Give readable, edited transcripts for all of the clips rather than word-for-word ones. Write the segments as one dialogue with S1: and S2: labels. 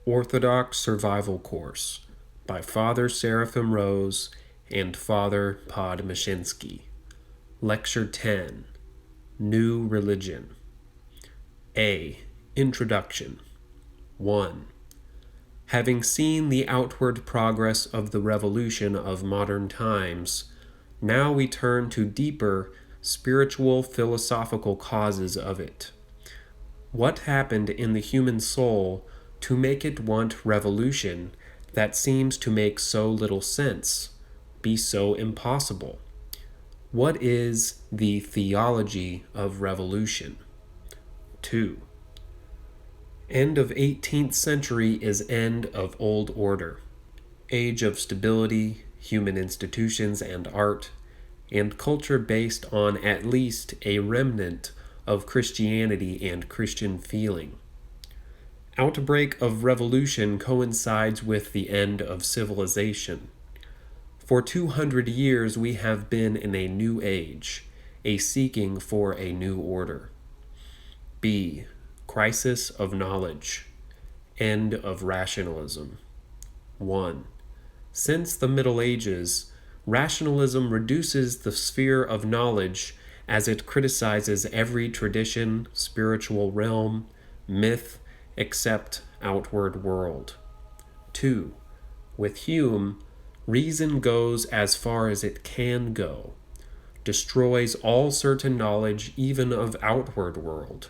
S1: Orthodox Survival Course by Father Seraphim and Fr Podmoshensky. Lecture 10. New Religion. A. Introduction. 1. Having seen the outward progress of the revolution of modern times, now we turn to deeper spiritual philosophical causes of it. What happened in the human soul to make it want revolution that seems to make so little sense, be so impossible? What is the theology of revolution? 2. End of 18th century is end of old order, age of stability, human institutions and art, and culture based on at least a remnant of Christianity and Christian feeling. Outbreak of revolution coincides with the end of civilization. For 200 years we have been in a new age, a seeking for a new order. B. Crisis of knowledge. End of rationalism. 1. Since the Middle Ages, rationalism reduces the sphere of knowledge as it criticizes every tradition, spiritual realm, myth, except outward world. 2. With Hume, reason goes as far as it can go, destroys all certain knowledge even of outward world.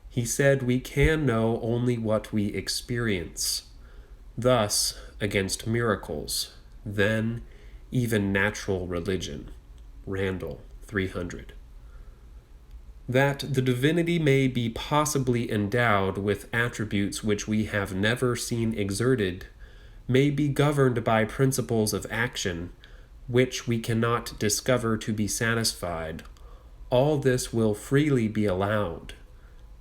S1: He said we can know only what we experience. Thus, against miracles, then even natural religion. Randall, 300. That the divinity may be possibly endowed with attributes which we have never seen exerted, may be governed by principles of action which we cannot discover to be satisfied, all this will freely be allowed.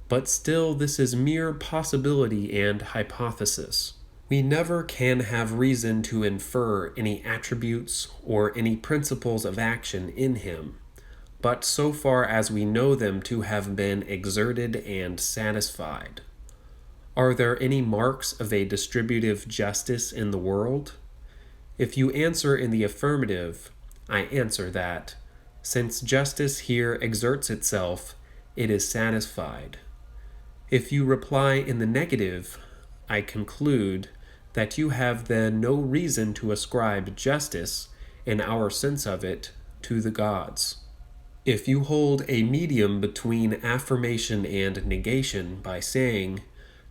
S1: But still this is mere possibility and hypothesis. We never can have reason to infer any attributes or any principles of action in him, but so far as we know them to have been exerted and satisfied. Are there any marks of a distributive justice in the world? If you answer in the affirmative, I answer that, since justice here exerts itself, it is satisfied. If you reply in the negative, I conclude that you have then no reason to ascribe justice, in our sense of it, to the gods. If you hold a medium between affirmation and negation by saying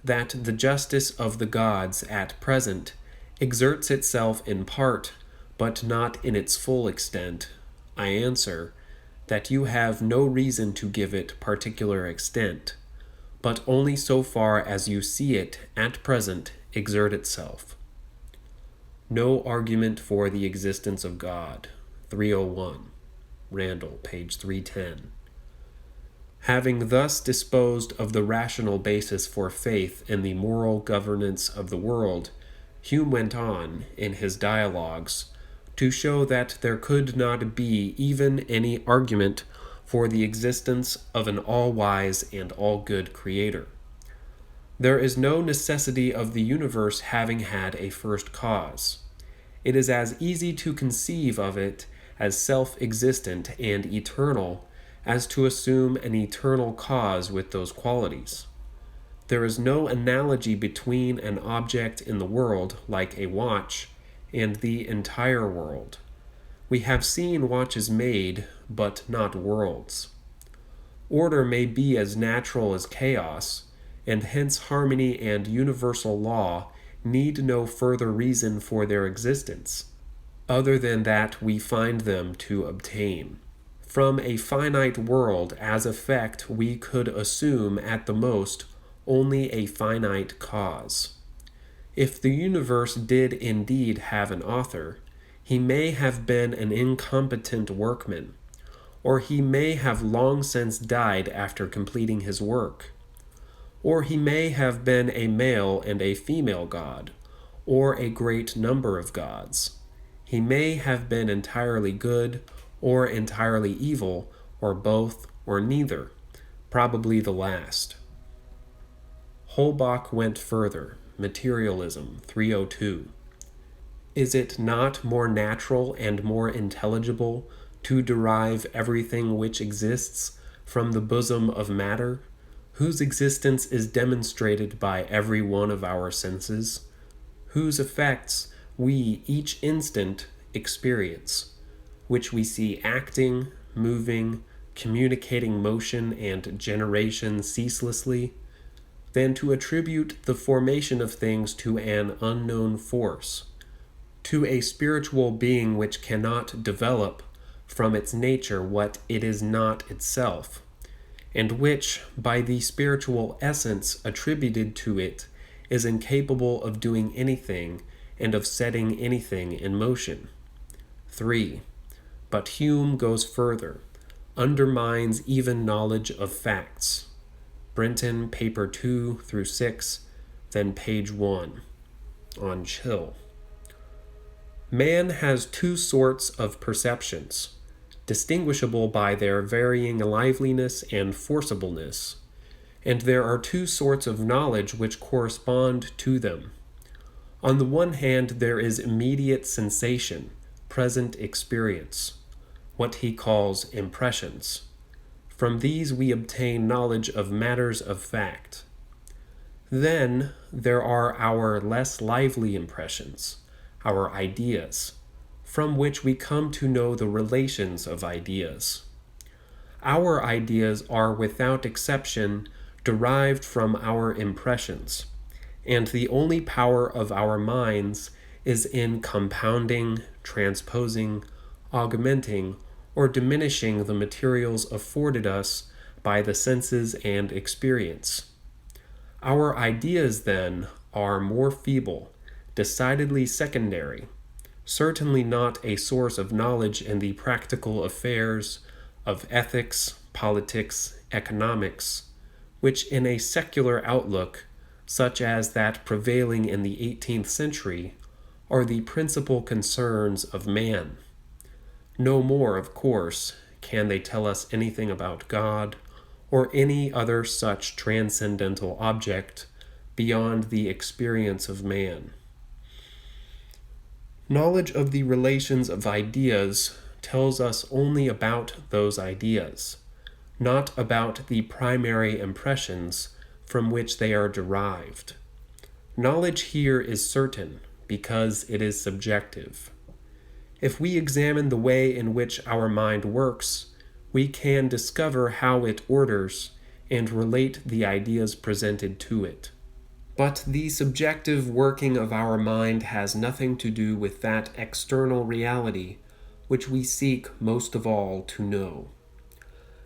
S1: that the justice of the gods at present exerts itself in part, but not in its full extent, I answer that you have no reason to give it particular extent, but only so far as you see it at present exert itself. No argument for the existence of God. 301. Randall, page 310. Having thus disposed of the rational basis for faith in the moral governance of the world, Hume went on, in his dialogues, to show that there could not be even any argument for the existence of an all-wise and all-good Creator. There is no necessity of the universe having had a first cause. It is as easy to conceive of it as self-existent and eternal as to assume an eternal cause with those qualities. There is no analogy between an object in the world, like a watch, and the entire world. We have seen watches made, but not worlds. Order may be as natural as chaos, and hence harmony and universal law need no further reason for their existence, other than that we find them to obtain. From a finite world as effect we could assume at the most only a finite cause. If the universe did indeed have an author, he may have been an incompetent workman, or he may have long since died after completing his work, or he may have been a male and a female god, or a great number of gods. He may have been entirely good, or entirely evil, or both, or neither, probably the last. Holbach went further, Materialism 302. Is it not more natural and more intelligible to derive everything which exists from the bosom of matter, whose existence is demonstrated by every one of our senses, whose effects we each instant experience, which we see acting, moving, communicating motion and generation ceaselessly, than to attribute the formation of things to an unknown force, to a spiritual being which cannot develop from its nature what it is not itself, and which, by the spiritual essence attributed to it, is incapable of doing anything and of setting anything in motion. 3. But Hume goes further, undermines even knowledge of facts. Brinton, paper 2 through 6, then page 1, on Chill. Man has two sorts of perceptions, distinguishable by their varying liveliness and forcibleness, and there are two sorts of knowledge which correspond to them. On the one hand, there is immediate sensation, present experience, what he calls impressions. From these we obtain knowledge of matters of fact. Then there are our less lively impressions, our ideas, from which we come to know the relations of ideas. Our ideas are without exception derived from our impressions, and the only power of our minds is in compounding, transposing, augmenting, or diminishing the materials afforded us by the senses and experience. Our ideas, then, are more feeble, decidedly secondary, certainly not a source of knowledge in the practical affairs of ethics, politics, economics, which in a secular outlook, such as that prevailing in the 18th century, are the principal concerns of man. No more, of course, can they tell us anything about God or any other such transcendental object beyond the experience of man. Knowledge of the relations of ideas tells us only about those ideas, not about the primary impressions from which they are derived. Knowledge here is certain because it is subjective. If we examine the way in which our mind works, we can discover how it orders and relate the ideas presented to it. But the subjective working of our mind has nothing to do with that external reality which we seek most of all to know.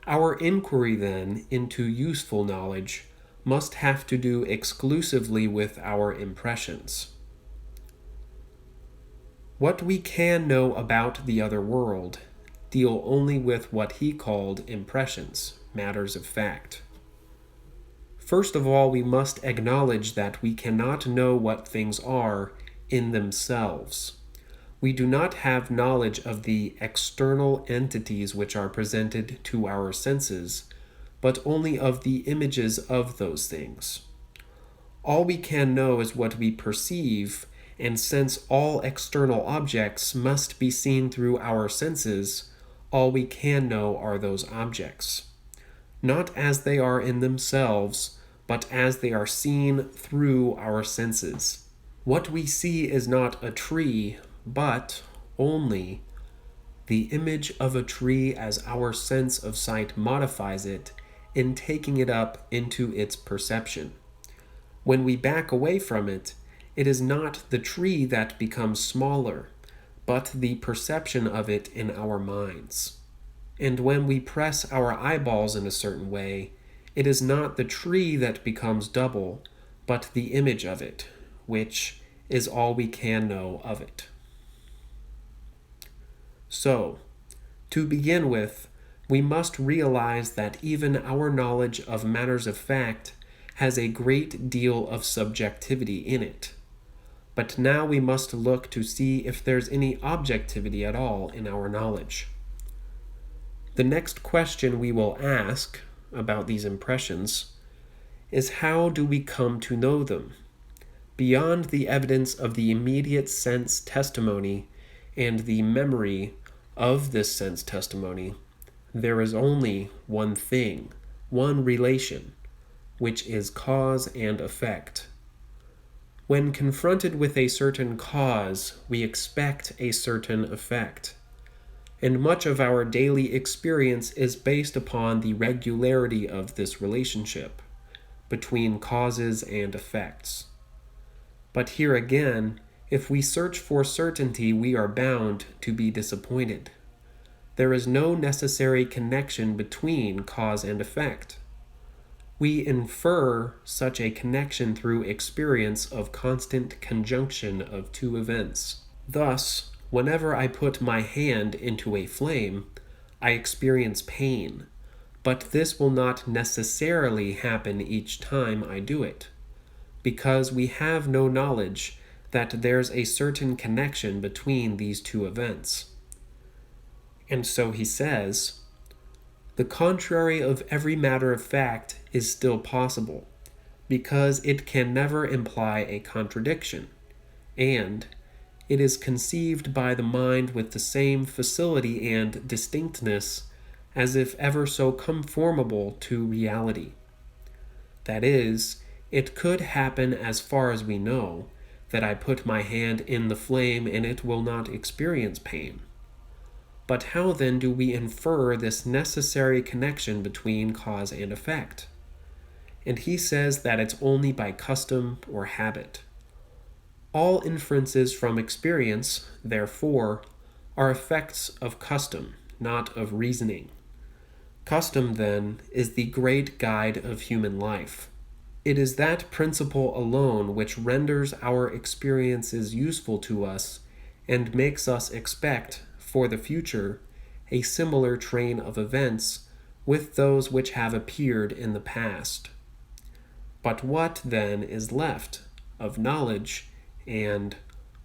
S1: Our inquiry, then, into useful knowledge must have to do exclusively with our impressions. What we can know about the other world deal only with what he called impressions, matters of fact. First of all, we must acknowledge that we cannot know what things are in themselves. We do not have knowledge of the external entities which are presented to our senses, but only of the images of those things. All we can know is what we perceive, and since all external objects must be seen through our senses, all we can know are those objects, not as they are in themselves, but as they are seen through our senses. What we see is not a tree, but only the image of a tree as our sense of sight modifies it in taking it up into its perception. When we back away from it, it is not the tree that becomes smaller, but the perception of it in our minds. And when we press our eyeballs in a certain way, it is not the tree that becomes double, but the image of it, which is all we can know of it. So, to begin with, we must realize that even our knowledge of matters of fact has a great deal of subjectivity in it. But now we must look to see if there's any objectivity at all in our knowledge. The next question we will ask about these impressions is, how do we come to know them? Beyond the evidence of the immediate sense testimony and the memory of this sense testimony, there is only one thing, one relation, which is cause and effect. When confronted with a certain cause, we expect a certain effect. And much of our daily experience is based upon the regularity of this relationship between causes and effects. But here again, if we search for certainty, we are bound to be disappointed. There is no necessary connection between cause and effect. We infer such a connection through experience of constant conjunction of two events. Thus, whenever I put my hand into a flame, I experience pain, but this will not necessarily happen each time I do it, because we have no knowledge that there's a certain connection between these two events. And so he says, the contrary of every matter of fact is still possible, because it can never imply a contradiction, and it is conceived by the mind with the same facility and distinctness as if ever so conformable to reality. That is, it could happen as far as we know, that I put my hand in the flame and it will not experience pain. But how then do we infer this necessary connection between cause and effect? And he says that it's only by custom or habit. All inferences from experience, therefore, are effects of custom, not of reasoning. Custom, then, is the great guide of human life. It is that principle alone which renders our experiences useful to us and makes us expect, for the future, a similar train of events with those which have appeared in the past. But what, then, is left of knowledge and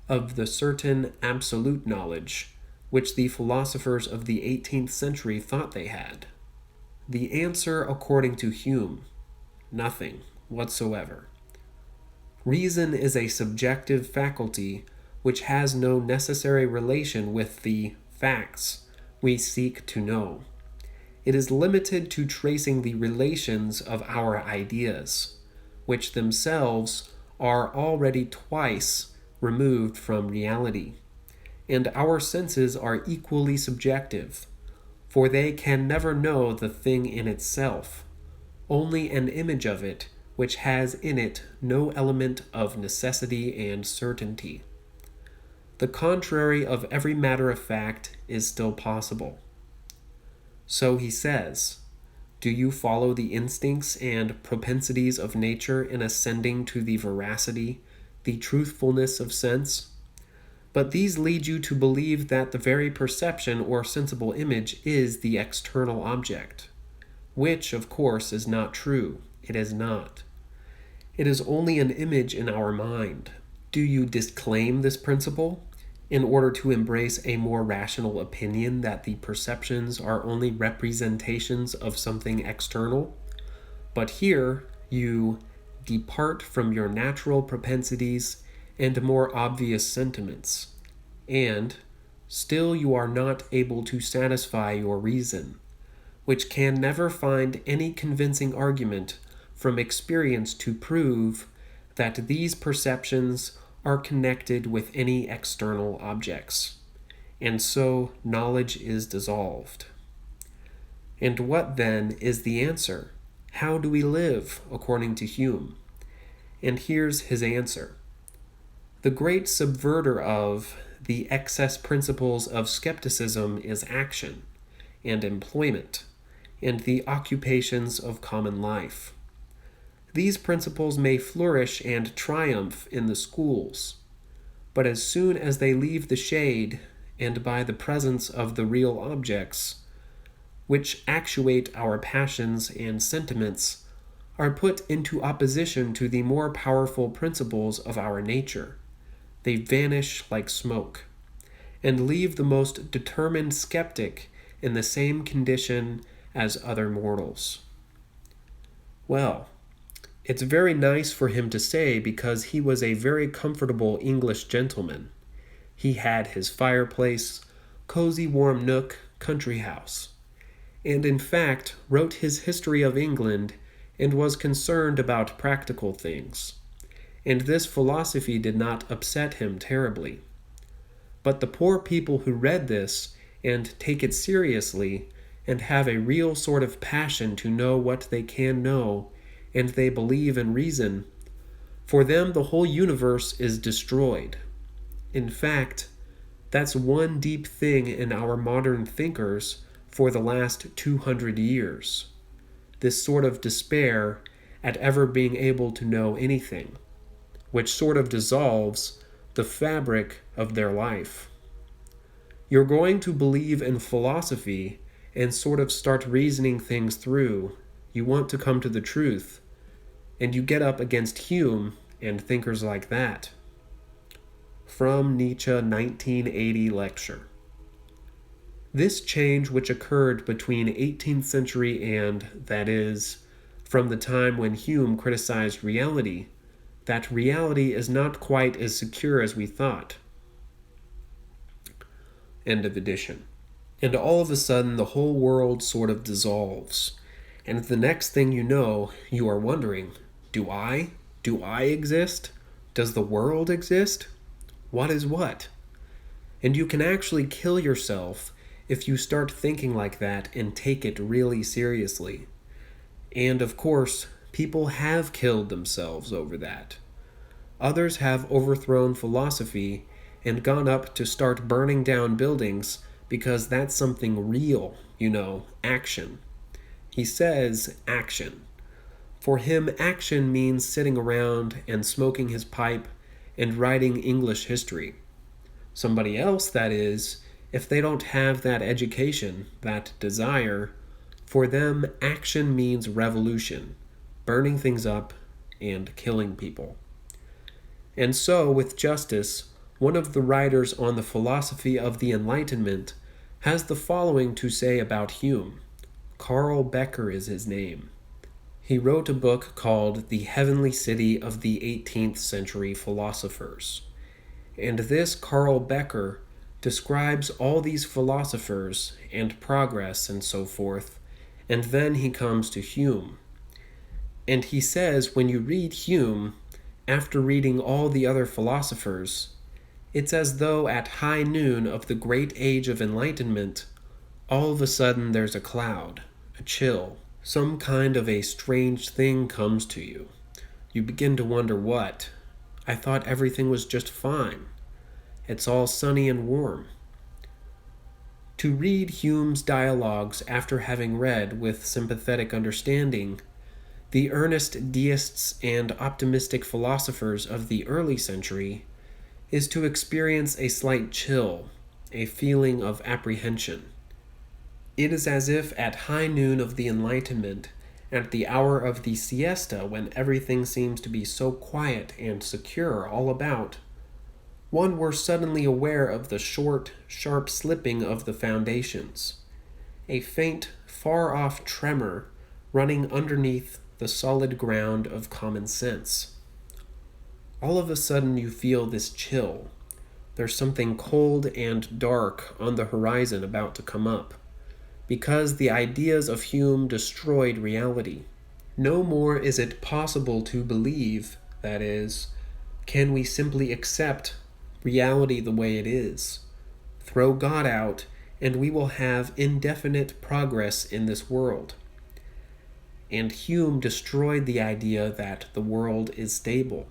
S1: of the certain absolute knowledge which the philosophers of the 18th century thought they had? The answer, according to Hume, nothing whatsoever. Reason is a subjective faculty which has no necessary relation with the facts we seek to know. It is limited to tracing the relations of our ideas, which themselves are already twice removed from reality, and our senses are equally subjective, for they can never know the thing in itself, only an image of it which has in it no element of necessity and certainty. The contrary of every matter of fact is still possible. So he says, do you follow the instincts and propensities of nature in ascending to the veracity, the truthfulness of sense? But these lead you to believe that the very perception or sensible image is the external object, which, of course, is not true. It is not. It is only an image in our mind. Do you disclaim this principle in order to embrace a more rational opinion that the perceptions are only representations of something external? But here you depart from your natural propensities and more obvious sentiments, and still you are not able to satisfy your reason, which can never find any convincing argument from experience to prove that these perceptions are connected with any external objects, and so knowledge is dissolved. And what then is the answer? How do we live according to Hume? And here's his answer. The great subverter of the excess principles of skepticism is action and employment and the occupations of common life. These principles may flourish and triumph in the schools, but as soon as they leave the shade and by the presence of the real objects, which actuate our passions and sentiments, are put into opposition to the more powerful principles of our nature, they vanish like smoke, and leave the most determined skeptic in the same condition as other mortals. Well, It's very nice for him to say because he was a very comfortable English gentleman. He had his fireplace, cozy warm nook, country house, and in fact wrote his history of England and was concerned about practical things. And this philosophy did not upset him terribly. But the poor people who read this and take it seriously and have a real sort of passion to know what they can know, and they believe in reason, for them the whole universe is destroyed. In fact, that's one deep thing in our modern thinkers for the last 200 years. This sort of despair at ever being able to know anything, which sort of dissolves the fabric of their life. You're going to believe in philosophy and sort of start reasoning things through. You want to come to the truth, and you get up against Hume and thinkers like that. From Nietzsche 1980 lecture. This change which occurred between 18th century and, that is, from the time when Hume criticized reality, that reality is not quite as secure as we thought. End of edition. And all of a sudden the whole world sort of dissolves. And the next thing you know, you are wondering, do I exist? Does the world exist? What is what? And you can actually kill yourself if you start thinking like that and take it really seriously. And of course, people have killed themselves over that. Others have overthrown philosophy and gone up to start burning down buildings because that's something real, action. He says action. For him, action means sitting around and smoking his pipe and writing English history. Somebody else, that is, if they don't have that education, that desire, for them, action means revolution, burning things up and killing people. And so, with justice, one of the writers on the philosophy of the Enlightenment has the following to say about Hume. Carl Becker is his name. He wrote a book called The Heavenly City of the 18th Century Philosophers. And this Carl Becker describes all these philosophers and progress and so forth, and then he comes to Hume. And he says when you read Hume, after reading all the other philosophers, it's as though at high noon of the great age of enlightenment, all of a sudden there's a cloud, a chill, some kind of a strange thing comes to you. You begin to wonder what? I thought everything was just fine. It's all sunny and warm. To read Hume's dialogues after having read, with sympathetic understanding, the earnest deists and optimistic philosophers of the early century is to experience a slight chill, a feeling of apprehension. It is as if at high noon of the Enlightenment, at the hour of the siesta when everything seems to be so quiet and secure all about, one were suddenly aware of the short, sharp slipping of the foundations, a faint, far-off tremor running underneath the solid ground of common sense. All of a sudden you feel this chill. There's something cold and dark on the horizon about to come up, because the ideas of Hume destroyed reality. No more is it possible to believe, that is, can we simply accept reality the way it is. Throw God out, and we will have indefinite progress in this world. And Hume destroyed the idea that the world is stable.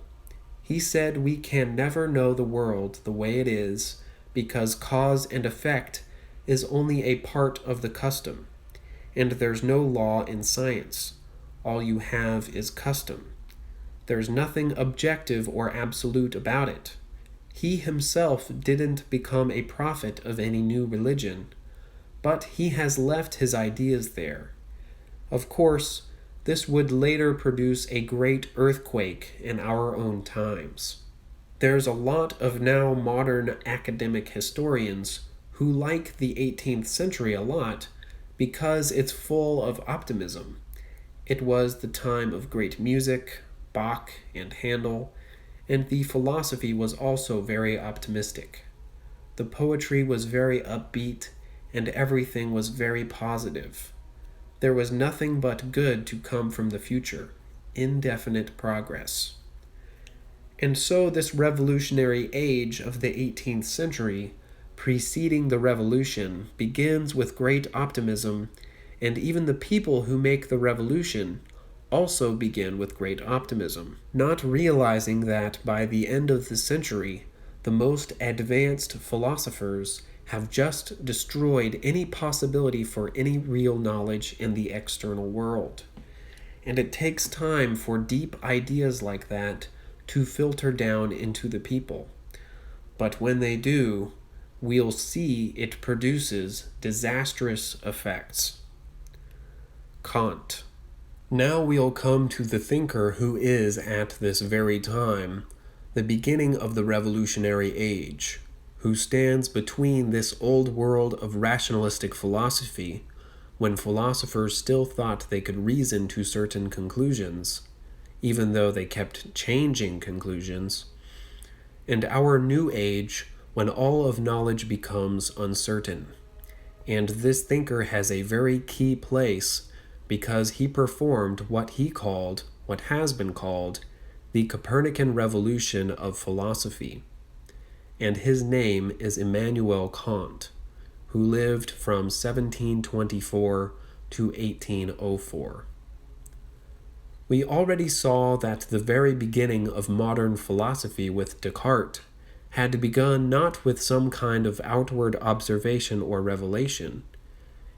S1: He said we can never know the world the way it is because cause and effect is only a part of the custom, and there's no law in science. All you have is custom. There's nothing objective or absolute about it. He himself didn't become a prophet of any new religion, but he has left his ideas there. Of course, this would later produce a great earthquake in our own times. There's a lot of now modern academic historians who like the 18th century a lot because it's full of optimism. It was the time of great music, Bach and Handel, and the philosophy was also very optimistic. The poetry was very upbeat, and everything was very positive. There was nothing but good to come from the future, indefinite progress. And so this revolutionary age of the 18th century, preceding the revolution, begins with great optimism, and even the people who make the revolution also begin with great optimism, not realizing that by the end of the century, the most advanced philosophers have just destroyed any possibility for any real knowledge in the external world. And it takes time for deep ideas like that to filter down into the people. But when they do, we'll see it produces disastrous effects. Kant. Now we'll come to the thinker who is, at this very time, the beginning of the revolutionary age, who stands between this old world of rationalistic philosophy, when philosophers still thought they could reason to certain conclusions, even though they kept changing conclusions, and our new age, when all of knowledge becomes uncertain. And this thinker has a very key place because he performed what has been called, the Copernican revolution of philosophy. And his name is Immanuel Kant, who lived from 1724 to 1804. We already saw that the very beginning of modern philosophy with Descartes had begun not with some kind of outward observation or revelation.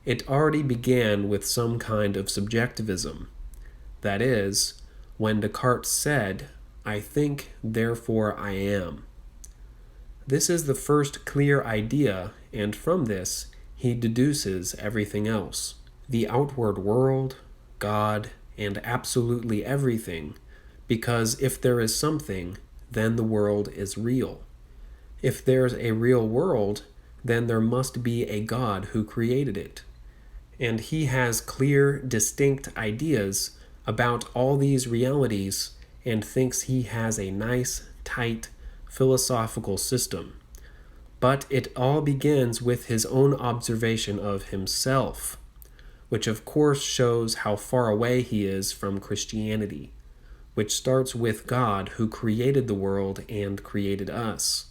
S1: It already began with some kind of subjectivism. That is, when Descartes said, "I think, therefore I am." This is the first clear idea, and from this he deduces everything else. The outward world, God, and absolutely everything, because if there is something, then the world is real. If there's a real world, then there must be a God who created it. And he has clear, distinct ideas about all these realities and thinks he has a nice, tight, philosophical system. But it all begins with his own observation of himself, which of course shows how far away he is from Christianity, which starts with God who created the world and created us.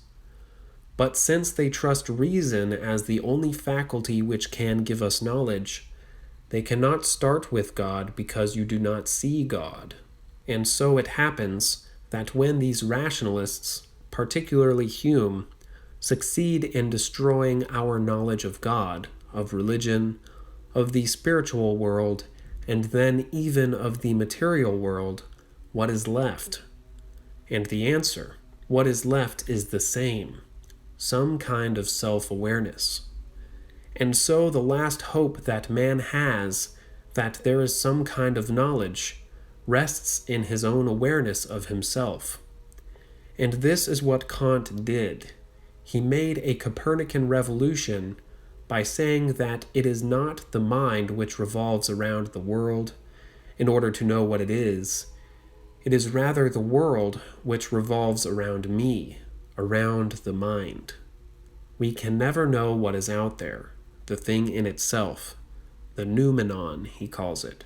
S1: But since they trust reason as the only faculty which can give us knowledge, they cannot start with God because you do not see God. And so it happens that when these rationalists, particularly Hume, succeed in destroying our knowledge of God, of religion, of the spiritual world, and then even of the material world, what is left? And the answer, what is left, is the same: some kind of self-awareness. And so the last hope that man has, that there is some kind of knowledge, rests in his own awareness of himself. And this is what Kant did. He made a Copernican revolution by saying that it is not the mind which revolves around the world in order to know what it is. It is rather the world which revolves around me, around the mind. We can never know what is out there, the thing in itself, the noumenon, he calls it.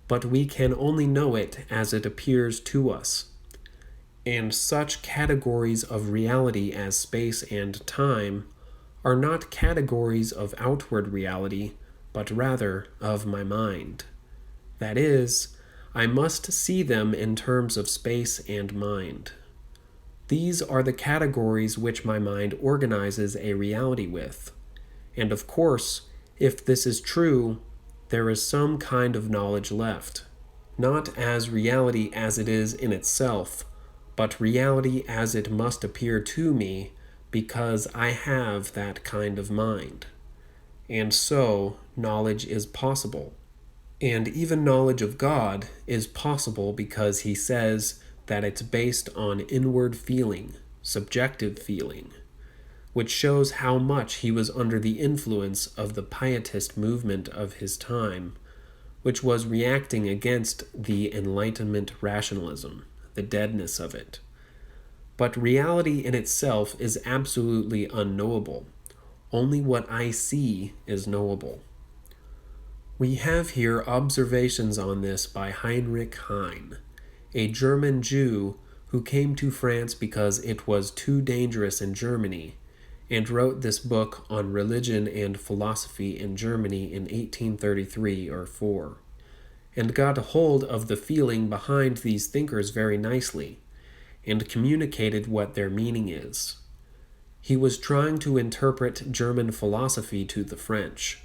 S1: But we can only know it as it appears to us. And such categories of reality as space and time are not categories of outward reality, but rather of my mind. That is, I must see them in terms of space and mind. These are the categories which my mind organizes a reality with. And of course, if this is true, there is some kind of knowledge left, not as reality as it is in itself, but reality as it must appear to me because I have that kind of mind. And so, knowledge is possible. And even knowledge of God is possible because he says that it's based on inward feeling, subjective feeling, which shows how much he was under the influence of the pietist movement of his time, which was reacting against the Enlightenment rationalism, the deadness of it. But reality in itself is absolutely unknowable. Only what I see is knowable. We have here observations on this by Heinrich Heine, a German Jew who came to France because it was too dangerous in Germany, and wrote this book on religion and philosophy in Germany in 1833 or 4, and got a hold of the feeling behind these thinkers very nicely, and communicated what their meaning is. He was trying to interpret German philosophy to the French,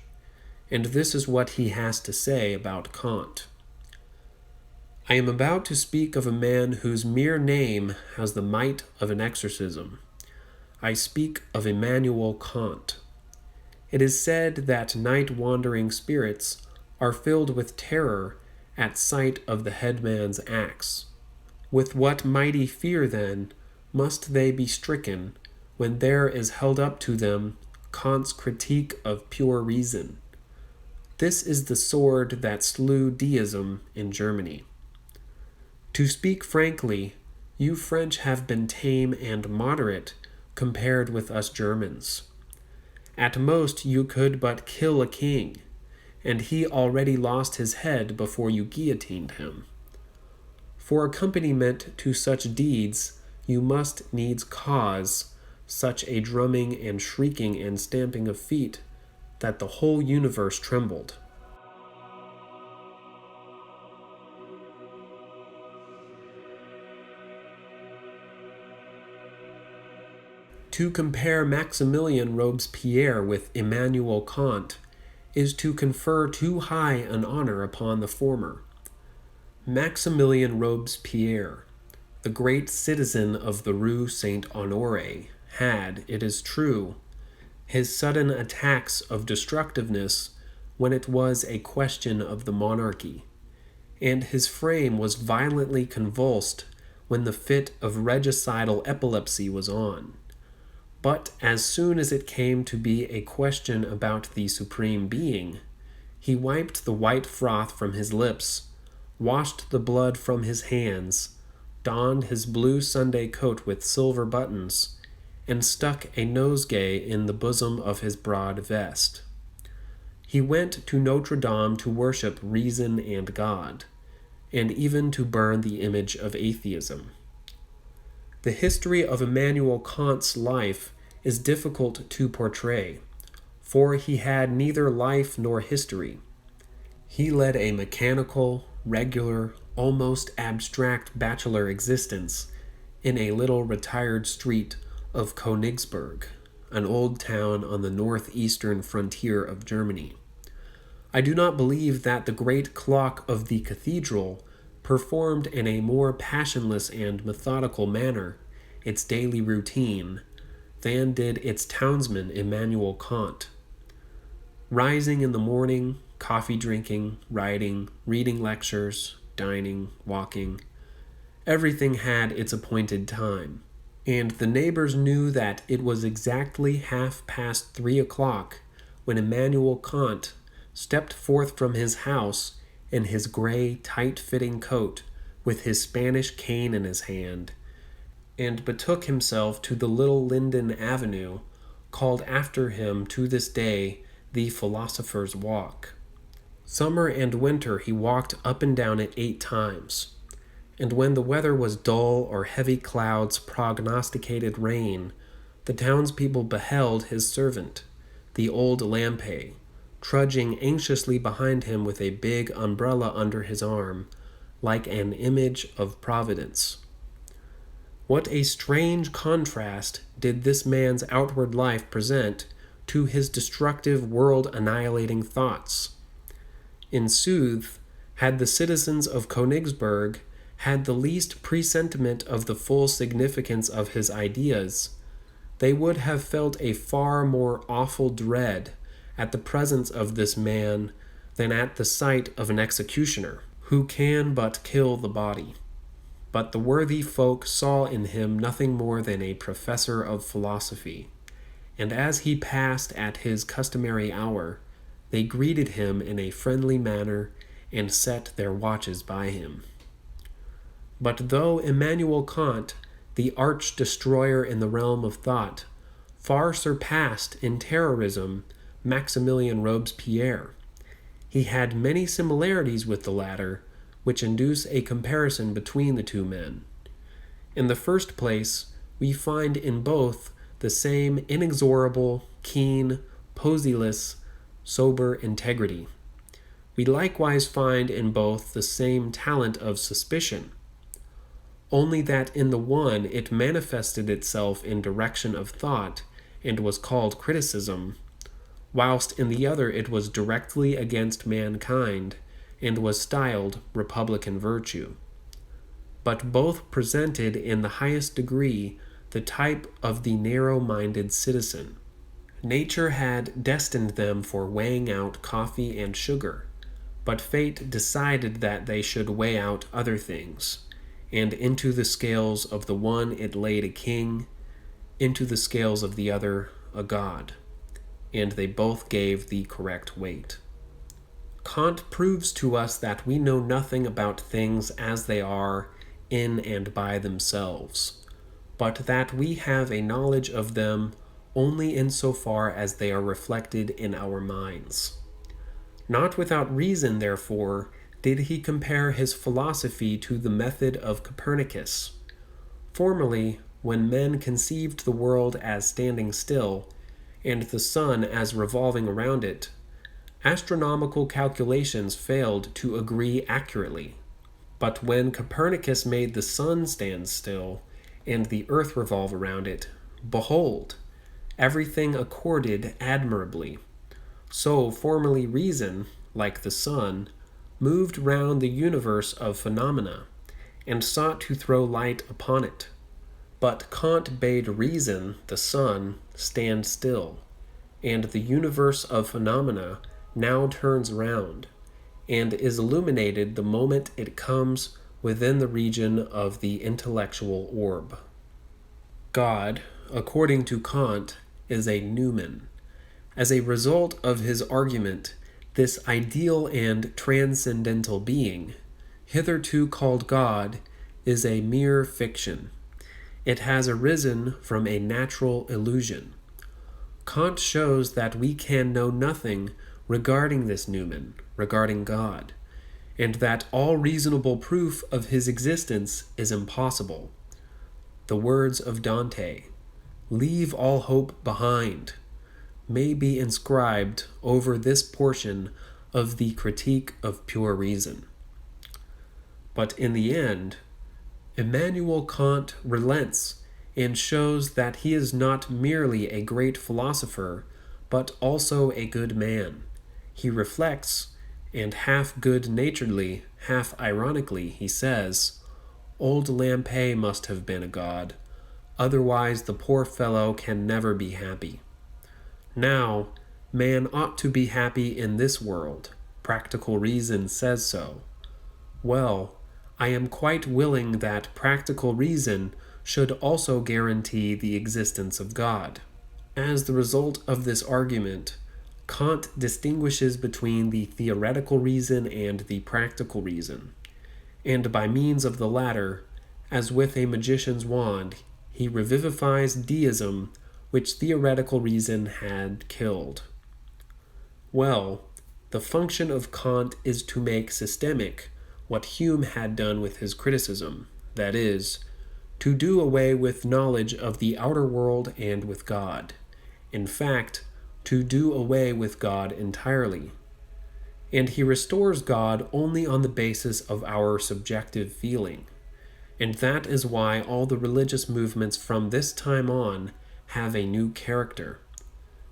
S1: and this is what he has to say about Kant. I am about to speak of a man whose mere name has the might of an exorcism. I speak of Immanuel Kant. It is said that night-wandering spirits are filled with terror at sight of the headman's axe. With what mighty fear, then, must they be stricken when there is held up to them Kant's critique of pure reason? This is the sword that slew deism in Germany. To speak frankly, you French have been tame and moderate compared with us Germans. At most you could but kill a king, and he already lost his head before you guillotined him. For accompaniment to such deeds you must needs cause such a drumming and shrieking and stamping of feet that the whole universe trembled. To compare Maximilien Robespierre with Immanuel Kant is to confer too high an honor upon the former. Maximilien Robespierre, the great citizen of the Rue Saint-Honoré, had, it is true, his sudden attacks of destructiveness when it was a question of the monarchy, and his frame was violently convulsed when the fit of regicidal epilepsy was on. But as soon as it came to be a question about the Supreme Being, he wiped the white froth from his lips, washed the blood from his hands, donned his blue Sunday coat with silver buttons, and stuck a nosegay in the bosom of his broad vest. He went to Notre Dame to worship reason and God, and even to burn the image of atheism. The history of Immanuel Kant's life is difficult to portray, for he had neither life nor history. He led a mechanical, regular, almost abstract bachelor existence in a little retired street of Königsberg, an old town on the northeastern frontier of Germany. I do not believe that the great clock of the cathedral performed in a more passionless and methodical manner its daily routine than did its townsman Immanuel Kant. Rising in the morning, coffee drinking, writing, reading lectures, dining, walking, everything had its appointed time, and the neighbors knew that it was exactly 3:30 when Immanuel Kant stepped forth from his house in his gray, tight-fitting coat with his Spanish cane in his hand, and betook himself to the little Linden Avenue, called after him to this day the Philosopher's Walk. Summer and winter he walked up and down it 8 times, and when the weather was dull or heavy clouds prognosticated rain, the townspeople beheld his servant, the old Lampe, trudging anxiously behind him with a big umbrella under his arm, like an image of Providence. What a strange contrast did this man's outward life present to his destructive, world-annihilating thoughts. In sooth, had the citizens of Königsberg had the least presentiment of the full significance of his ideas, they would have felt a far more awful dread at the presence of this man than at the sight of an executioner, who can but kill the body. But the worthy folk saw in him nothing more than a professor of philosophy, and as he passed at his customary hour, they greeted him in a friendly manner and set their watches by him. But though Immanuel Kant, the arch-destroyer in the realm of thought, far surpassed in terrorism Maximilien Robespierre, he had many similarities with the latter, which induce a comparison between the two men. In the first place, we find in both the same inexorable, keen, posyless, sober integrity. We likewise find in both the same talent of suspicion, only that in the one it manifested itself in direction of thought and was called criticism, whilst in the other it was directly against mankind and was styled republican virtue. But both presented in the highest degree the type of the narrow-minded citizen. Nature had destined them for weighing out coffee and sugar, but fate decided that they should weigh out other things, and into the scales of the one it laid a king, into the scales of the other a god, and they both gave the correct weight. Kant proves to us that we know nothing about things as they are in and by themselves, but that we have a knowledge of them only insofar as they are reflected in our minds. Not without reason, therefore, did he compare his philosophy to the method of Copernicus. Formerly, when men conceived the world as standing still, and the sun as revolving around it, astronomical calculations failed to agree accurately. But when Copernicus made the sun stand still, and the earth revolve around it, behold, everything accorded admirably. So formerly reason, like the sun, moved round the universe of phenomena, and sought to throw light upon it. But Kant bade reason, the sun, stand still, and the universe of phenomena now turns round, and is illuminated the moment it comes within the region of the intellectual orb. God, according to Kant, is a noumen. As a result of his argument, this ideal and transcendental being, hitherto called God, is a mere fiction. It has arisen from a natural illusion. Kant shows that we can know nothing regarding this noumen, regarding God, and that all reasonable proof of his existence is impossible. The words of Dante, "Leave all hope behind," may be inscribed over this portion of the Critique of Pure Reason. But in the end, Immanuel Kant relents and shows that he is not merely a great philosopher, but also a good man. He reflects, and half good-naturedly, half ironically, he says, "Old Lampe must have been a god, otherwise the poor fellow can never be happy. Now, man ought to be happy in this world. Practical reason says so. Well, I am quite willing that practical reason should also guarantee the existence of God." As the result of this argument, Kant distinguishes between the theoretical reason and the practical reason, and by means of the latter, as with a magician's wand, he revivifies deism, which theoretical reason had killed. Well, the function of Kant is to make systemic what Hume had done with his criticism, that is, to do away with knowledge of the outer world and with God. In fact, to do away with God entirely. And he restores God only on the basis of our subjective feeling. And that is why all the religious movements from this time on have a new character.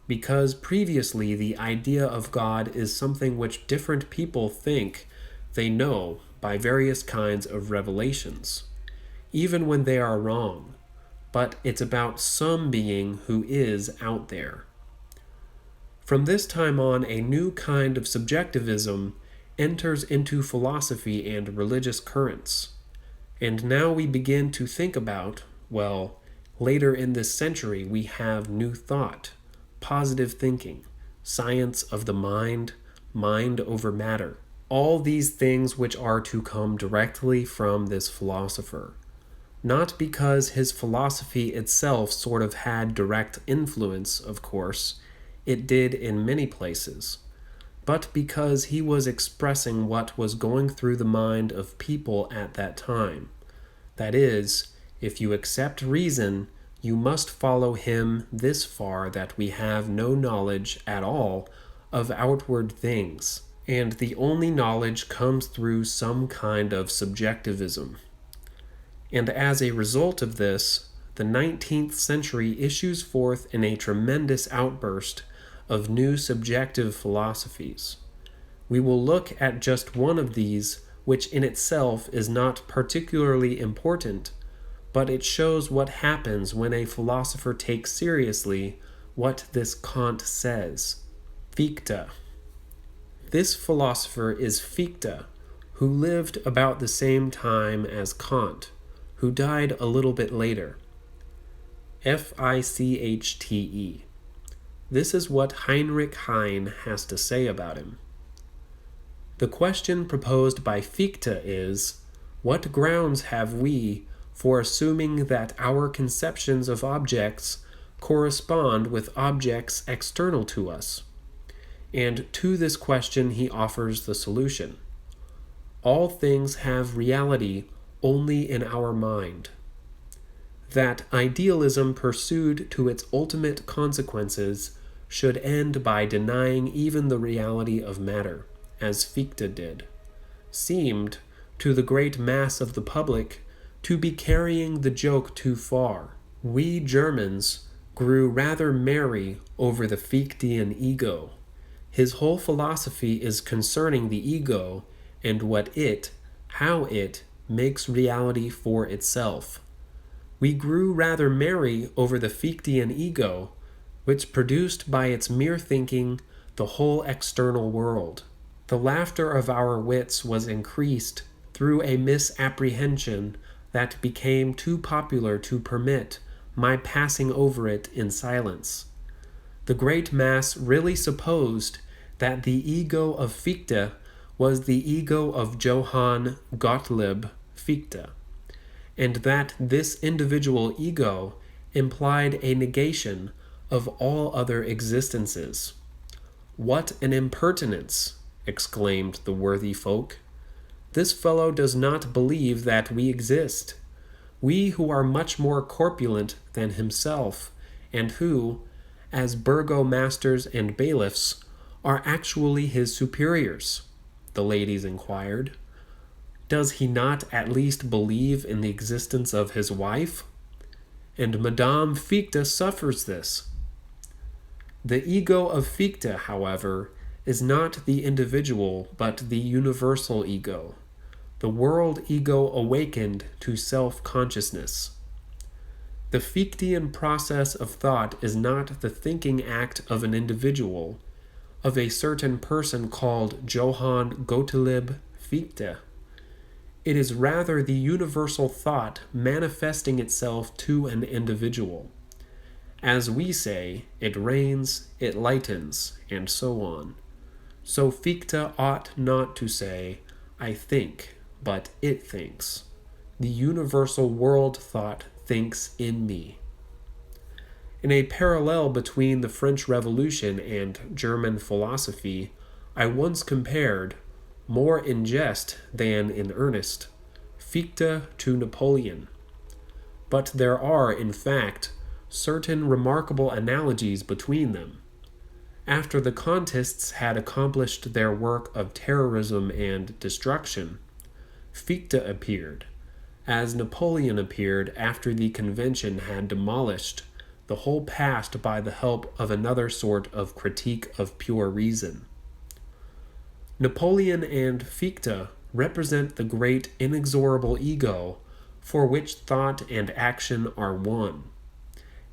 S1: Because previously the idea of God is something which different people think they know by various kinds of revelations, even when they are wrong, but it's about some being who is out there. From this time on, a new kind of subjectivism enters into philosophy and religious currents. And now we begin to think about, well, later in this century we have new thought, positive thinking, science of the mind, mind over matter, all these things which are to come directly from this philosopher, not because his philosophy itself sort of had direct influence, of course, it did in many places, but because he was expressing what was going through the mind of people at that time. That is, if you accept reason, you must follow him this far that we have no knowledge at all of outward things, and the only knowledge comes through some kind of subjectivism. And as a result of this, the 19th century issues forth in a tremendous outburst of new subjective philosophies. We will look at just one of these, which in itself is not particularly important, but it shows what happens when a philosopher takes seriously what this Kant says. Fichte. This philosopher is Fichte, who lived about the same time as Kant, who died a little bit later. Fichte. This is what Heinrich Heine has to say about him. The question proposed by Fichte is, what grounds have we for assuming that our conceptions of objects correspond with objects external to us? And to this question he offers the solution. All things have reality only in our mind. That idealism pursued to its ultimate consequences should end by denying even the reality of matter, as Fichte did, seemed, to the great mass of the public, to be carrying the joke too far. We Germans grew rather merry over the Fichtean ego. His whole philosophy is concerning the ego and how it makes reality for itself. We grew rather merry over the Fichtean ego, which produced by its mere thinking the whole external world. The laughter of our wits was increased through a misapprehension that became too popular to permit my passing over it in silence. The great mass really supposed that the ego of Fichte was the ego of Johann Gottlieb Fichte, and that this individual ego implied a negation of all other existences. What an impertinence! Exclaimed the worthy folk. This fellow does not believe that we exist. We who are much more corpulent than himself, and who, as burgomasters and bailiffs, are actually his superiors, the ladies inquired. Does he not at least believe in the existence of his wife? And Madame Fichte suffers this. The ego of Fichte, however, is not the individual but the universal ego, the world ego awakened to self-consciousness. The Fichtean process of thought is not the thinking act of an individual, of a certain person called Johann Gottlieb Fichte. It is rather the universal thought manifesting itself to an individual. As we say, it rains, it lightens, and so on. So Fichte ought not to say, I think, but it thinks. The universal world thought thinks in me. In a parallel between the French Revolution and German philosophy, I once compared, more in jest than in earnest, Fichte to Napoleon. But there are, in fact, certain remarkable analogies between them. After the Kantists had accomplished their work of terrorism and destruction, Fichte appeared, as Napoleon appeared after the convention had demolished the whole past by the help of another sort of critique of pure reason. Napoleon and Fichte represent the great inexorable ego for which thought and action are one,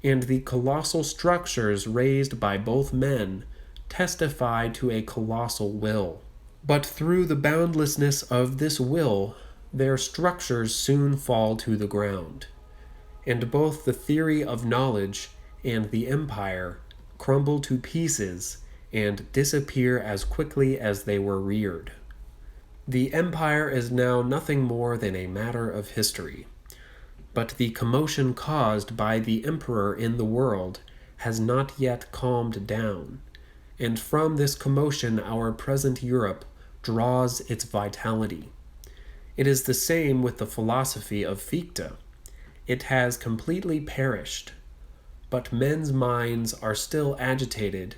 S1: and the colossal structures raised by both men testify to a colossal will. But through the boundlessness of this will, their structures soon fall to the ground, and both the theory of knowledge and the empire crumble to pieces and disappear as quickly as they were reared. The empire is now nothing more than a matter of history, but the commotion caused by the emperor in the world has not yet calmed down, and from this commotion our present Europe draws its vitality. It is the same with the philosophy of Fichte. It has completely perished, but men's minds are still agitated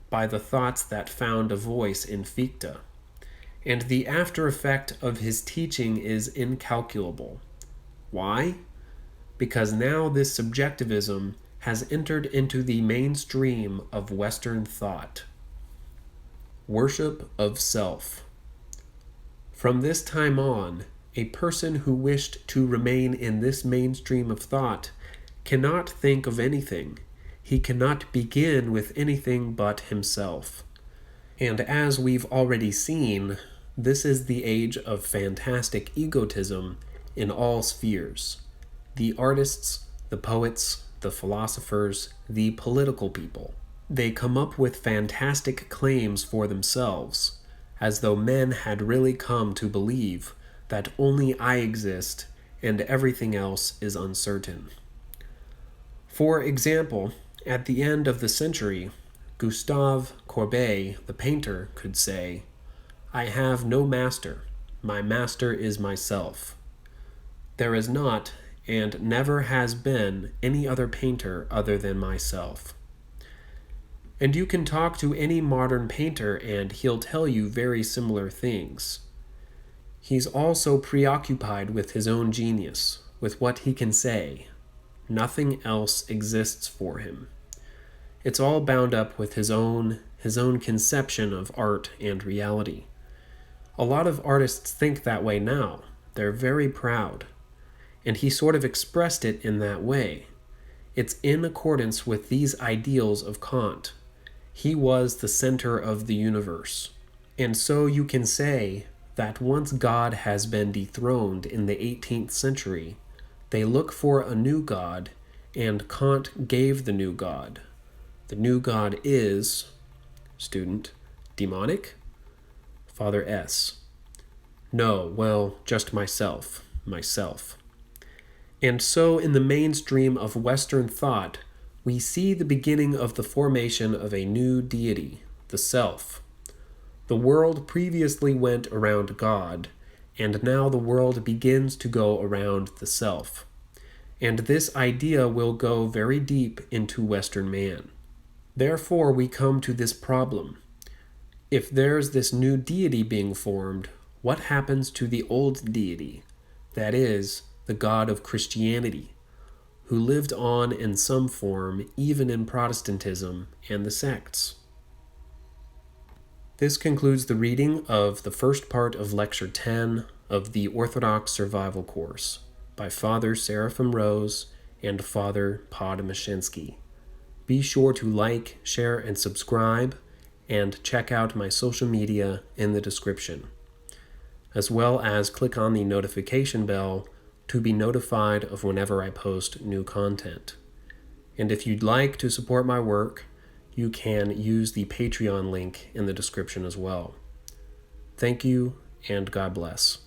S1: by the thoughts that found a voice in Fichte, and the after effect of his teaching is incalculable. Why? Because now this subjectivism has entered into the mainstream of Western thought. Worship of self. From this time on, a person who wished to remain in this mainstream of thought cannot think of anything. He cannot begin with anything but himself. And as we've already seen, this is the age of fantastic egotism in all spheres. The artists, the poets, the philosophers, the political people. They come up with fantastic claims for themselves, as though men had really come to believe that only I exist and everything else is uncertain. For example, at the end of the century, Gustave Courbet, the painter, could say, "I have no master. My master is myself." There is not, and never has been, any other painter other than myself. And you can talk to any modern painter and he'll tell you very similar things. He's also preoccupied with his own genius, with what he can say. Nothing else exists for him. It's all bound up with his own conception of art and reality. A lot of artists think that way now. They're very proud. And he sort of expressed it in that way. It's in accordance with these ideals of Kant. He was the center of the universe. And so you can say that once God has been dethroned in the 18th century, they look for a new God, and Kant gave the new God. The new God is, student, demonic? Father S. No, well, just myself. And so in the mainstream of Western thought, we see the beginning of the formation of a new deity, the self. The world previously went around God, and now the world begins to go around the self. And this idea will go very deep into Western man. Therefore, we come to this problem. If there's this new deity being formed, what happens to the old deity? That is, the God of Christianity, who lived on in some form even in Protestantism and the sects. This concludes the reading of the first part of Lecture 10 of the Orthodox Survival Course by Father Seraphim Rose and Father Podmoshensky. Be sure to like, share, and subscribe, and check out my social media in the description, as well as click on the notification bell to be notified of whenever I post new content. And if you'd like to support my work, you can use the Patreon link in the description as well. Thank you, and God bless.